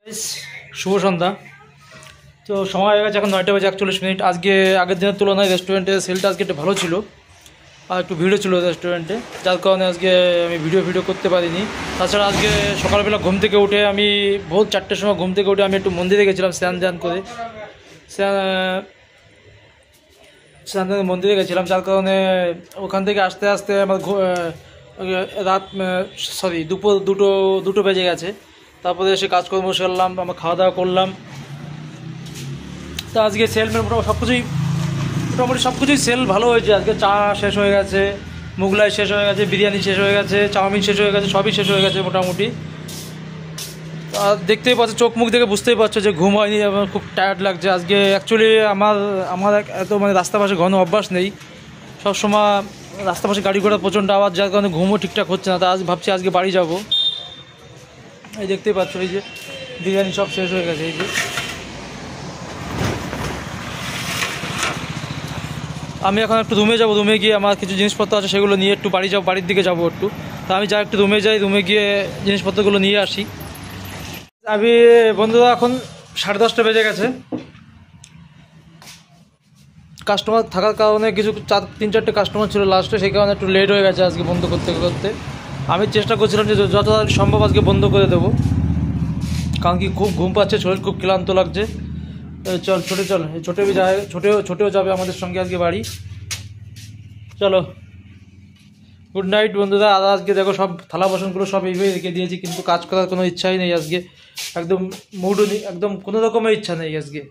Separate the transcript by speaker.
Speaker 1: Guys, শুভ সন্ধ্যা। তো সময় হয়ে গেছে এখন 9টা বাজে 41 মিনিট। আজকে আগের দিনের তুলনায় রেস্টুরেন্টের সেলটা আজকে একটু ভালো ছিল, আর একটু ভিড়ও ছিল রেস্টুরেন্টে, যার কারণে আজকে আমি ভিডিও করতে পারিনি। তাছাড়া আজকে সকালবেলা ঘুম থেকে উঠে আমি ভোর 4টের সময় ঘুম থেকে উঠে আমি একটু মন্দিরে গেছিলাম স্নান করে। স্নান মন্দিরে গেছিলাম, যার কারণে ওখান থেকে আসতে আসতে আমার রাত দুপুর দুটো বেজে গেছে। তারপরে এসে কাজকর্ম সারলাম, আমরা খাওয়া দাওয়া করলাম। তো আজকে সেল মোটামুটি সব কিছুই সেল ভালো হয়েছে। আজকে চা শেষ হয়ে গেছে, মোগলাই শেষ হয়ে গেছে, বিরিয়ানি শেষ হয়ে গেছে, চাউমিন শেষ হয়ে গেছে, সবই শেষ হয়ে গেছে মোটামুটি। আর দেখতেই পাচ্ছ, চোখ মুখ দেখে বুঝতেই পারছো যে ঘুম হয়নি, আমার খুব টায়ার্ড লাগছে আজকে। অ্যাকচুয়ালি আমার এত রাস্তা পাশে ঘন অভ্যাস নেই, সবসময় রাস্তা পাশে গাড়ি ঘোড়া প্রচণ্ড আওয়াজ, যার কারণে ঘুমও ঠিকঠাক হচ্ছে না। তা আজ ভাবছি আজকে বাড়ি যাব। এই দেখতেই পাচ্ছ, এই যে বিরিয়ানি সব শেষ হয়ে গেছে। এই যে আমি এখন একটু রুমে যাব, রুমে গিয়ে আমার কিছু জিনিসপত্র আছে সেগুলো নিয়ে একটু বাড়ির দিকে যাবো একটু। তা আমি একটু রুমে যাই, রুমে গিয়ে জিনিসপত্রগুলো নিয়ে আসি। আমি বন্ধুরা এখন 10:30 বেজে গেছে। কাস্টমার থাকার কারণে কিছু 3-4টে কাস্টমার ছিল লাস্টে, সেই কারণে একটু লেট হয়ে গেছে আজকে বন্ধ করতে। আমি চেষ্টা করছিলাম যে যত তাড়াতাড়ি সম্ভব আজকে বন্ধ করে দেবো, কারণ কি খুব ঘুম পাচ্ছে, শরীর খুব ক্লান্ত লাগছে। চল ছোটেও যাবে আমাদের সঙ্গে আজকে বাড়ি। চলো, গুড নাইট বন্ধুরা। আর আজকে দেখো সব থালা বাসনগুলো সব এইভাবে রেখে দিয়েছি, কিন্তু কাজ করার কোনো ইচ্ছাই নেই আজকে, একদম মুডও নেই, একদম কোনো রকমের ইচ্ছা নেই আজকে।